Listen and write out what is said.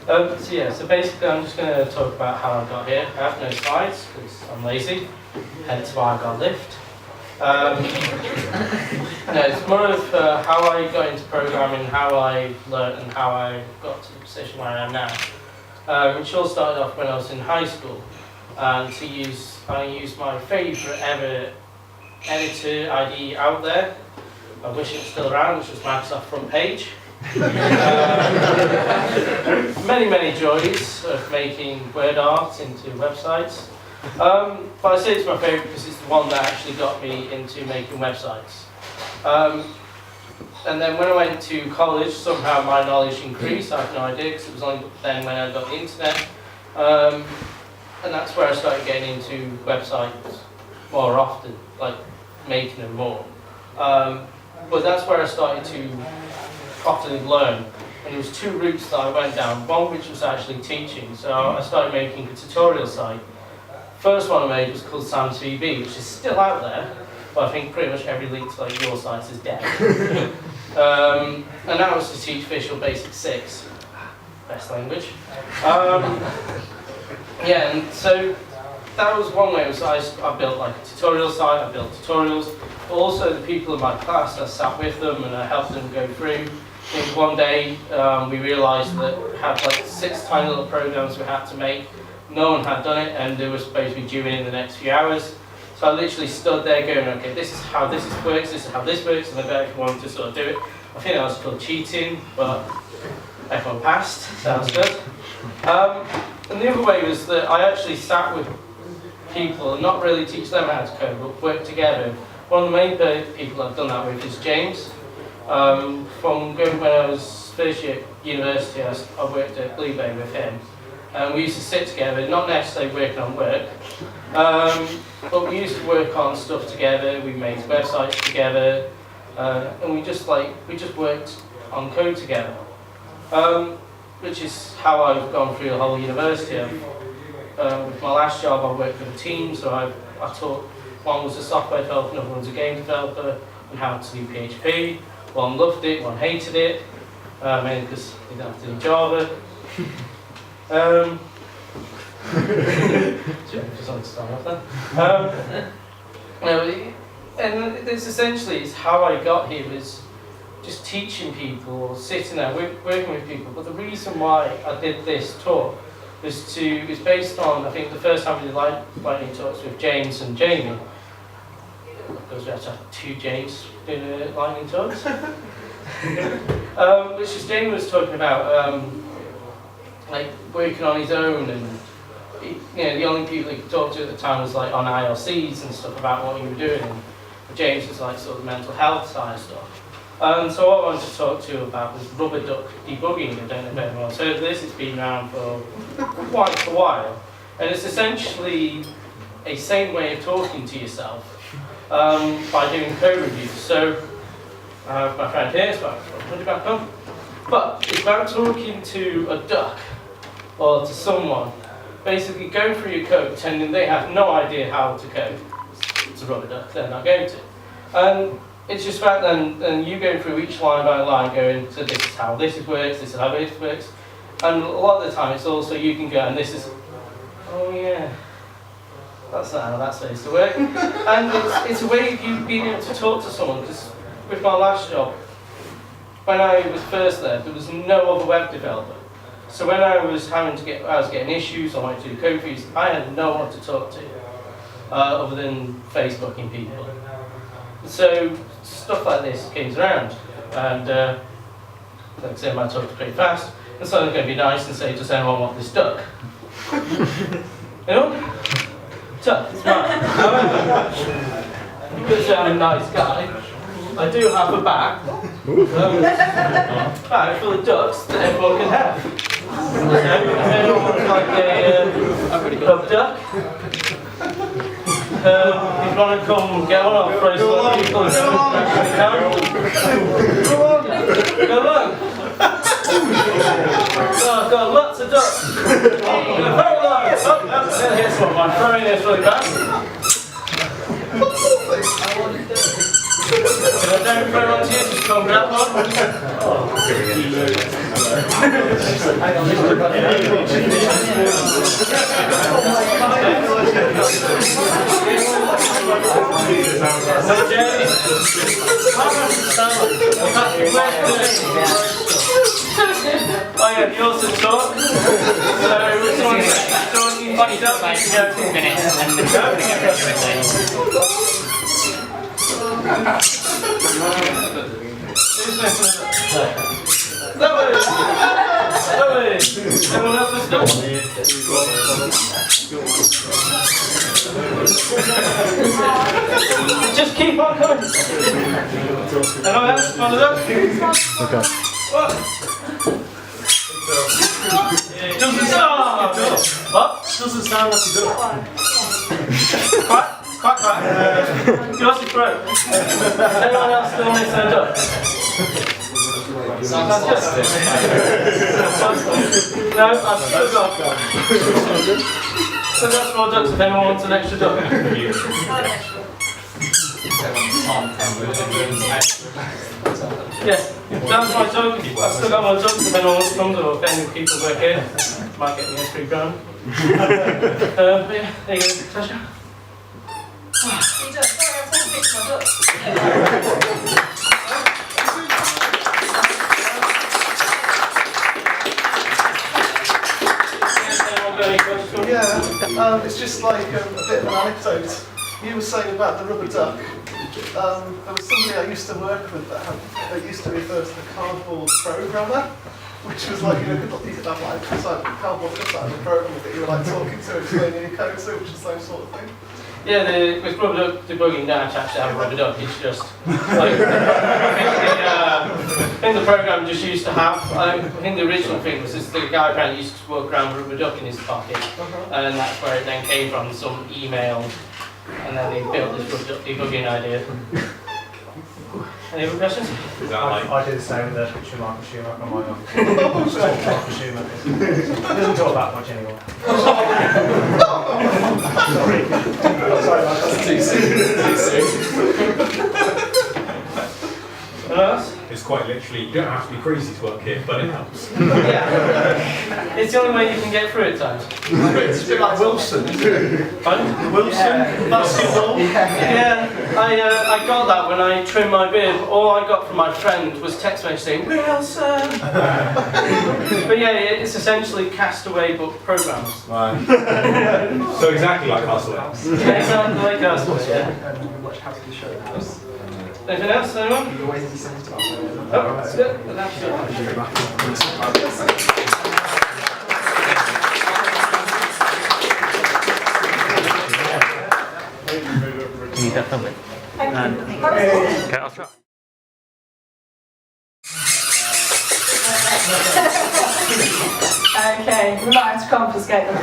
So basically I'm just going to talk about how I got here. I have no slides because I'm lazy, hence why I got Lift. No, it's more of how I got into programming, how I learned and how I got to the position where I am now. Which all started off when I was in high school. And I used my favourite ever editor IDE out there. I wish it was still around, which was Microsoft Front Page. Many joys of making word art into websites. But I say it's my favourite because it's the one that actually got me into making websites. And then when I went to college, somehow my knowledge increased. I have no idea because it was only then when I got the internet. And that's where I started getting into websites more often, like making them more. But that's where I started to properly learn. And there was two routes that I went down. One which was actually teaching. So I started making a tutorial site. First one I made was called Sam's VB, which is still out there, but I think pretty much every link to like your site is dead. And that was to teach Visual Basic 6, best language. Yeah, and so that was one way. I built like a tutorial site, I built tutorials, but also the people in my class, I sat with them and I helped them go through. I think one day we realised that we had like 6 tiny little programs we had to make. No one had done it and they were supposed to be due in the next few hours. So I literally stood there going, okay, this is how this works, this is how this works, and I bet everyone wanted to sort of do it. I think that was called cheating, but everyone passed, sounds good. And the other way was that I actually sat with people and not really teach them how to code, but work together. One of the main people I've done that with is James. From going when I was first year at university, I worked at Blue Bay with him. We used to sit together, not necessarily working on work, but we used to work on stuff together. We made websites together, and we just worked on code together. Which is how I've gone through the whole university. With my last job, I worked with a team, so I taught, one was a software developer, another one was a game developer, and how to do PHP. One loved it, one hated it, mainly because they didn't have to do Java. And this essentially is how I got here, was just teaching people, or sitting there, working with people. But the reason why I did this talk was based on, I think the first time we did lightning talks with James and Jamie, because we had to have 2 James doing lightning talks, which is Jamie was talking about, like working on his own, and the only people he could talk to at the time was like on ILCs and stuff about what you were doing. And James was like sort of the mental health side of stuff. So what I wanted to talk to you about was rubber duck debugging. I don't know if everyone's heard of this. It's been around for quite a while, and it's essentially a same way of talking to yourself by doing code reviews. So I have my friend here, so I'll put it back on. But it's about talking to a duck or to someone, basically going through your code, pretending they have no idea how to code. It's a rubber duck, they're not going to. And it's just about then you going through each line by line, going, so this is how this works, this is how this works. And a lot of the time it's also you can go, and this is, oh yeah, that's not how that's supposed to work. And it's a way of you being able to talk to someone, because with my last job, when I was first there was no other web developer. So when I was getting issues, I wanted to do code reviews, I had no one to talk to, other than Facebooking people. So stuff like this came around, and like I said, my talk was pretty fast, and so I'm going to be nice and say, does anyone want this duck? Anyone? Duck, it's mine. However, because I'm a nice guy, I do have a bag, bag full of ducks that everyone can have. So if anyone wants like a pub duck, if you want to come get one, I'll throw some people in the Go on. Oh, I've got lots of ducks. Very large. Oh, here's one. I'm throwing this really fast. If I don't throw one to you, just come grab one. Oh yeah, you also talk. So someone talking funny stuff, you can go 2 minutes and then Everyone else listen up? Just keep on coming. Everyone else, follow up? Okay. What? Doesn't sound. What? Doesn't sound like you do it. Quack, quack, quack. You lost your throat. Anyone else still needs to up? Sounds good. No, I've still got. So that's more ducks if anyone wants an extra duck. Yes, that's my joke. I've still got more jokes if anyone wants to come to or if any people work here. Might get me a free grand. But yeah, there you go, Tasha. Sorry, I'm trying to fix my duck. Yeah, it's just like a bit of an anecdote. You were saying about the rubber duck. There was somebody I used to work with that used to refer to the cardboard programmer, which was like, you could have like cardboard cutout of the programmer that you were like talking to, explaining your code to, which is the same sort of thing. Yeah, with rubber duck debugging, don't actually have a rubber duck. It's just like I think the program just used to have. I think the original thing was just the guy apparently used to walk around with a rubber duck in his pocket, and that's where it then came from. Some email, and then they built this rubber duck debugging idea. Any other questions? Is that like... I did the same with the Schumacher on my own. Schumacher. He doesn't talk that much anymore. Sorry, that's too soon. Anyone else? It's quite literally, you don't have to be crazy to work here, but it helps. Yeah. It's the only way you can get through at times. It's a bit like Wilson. Pardon? Wilson? Basketball? Yeah, I got that when I trimmed my beard. All I got from my friend was text message saying, Wilson! But yeah, it's essentially Castaway but programs. Right. So exactly like Castaway. Yeah, exactly like Castaway, yeah. And we watch how to do show house. Anything else, anyone? You always send it to us. Oh, that's good. That's good. Can you film it? Thank you. Okay, I'll try. Okay, we might have to confiscate them.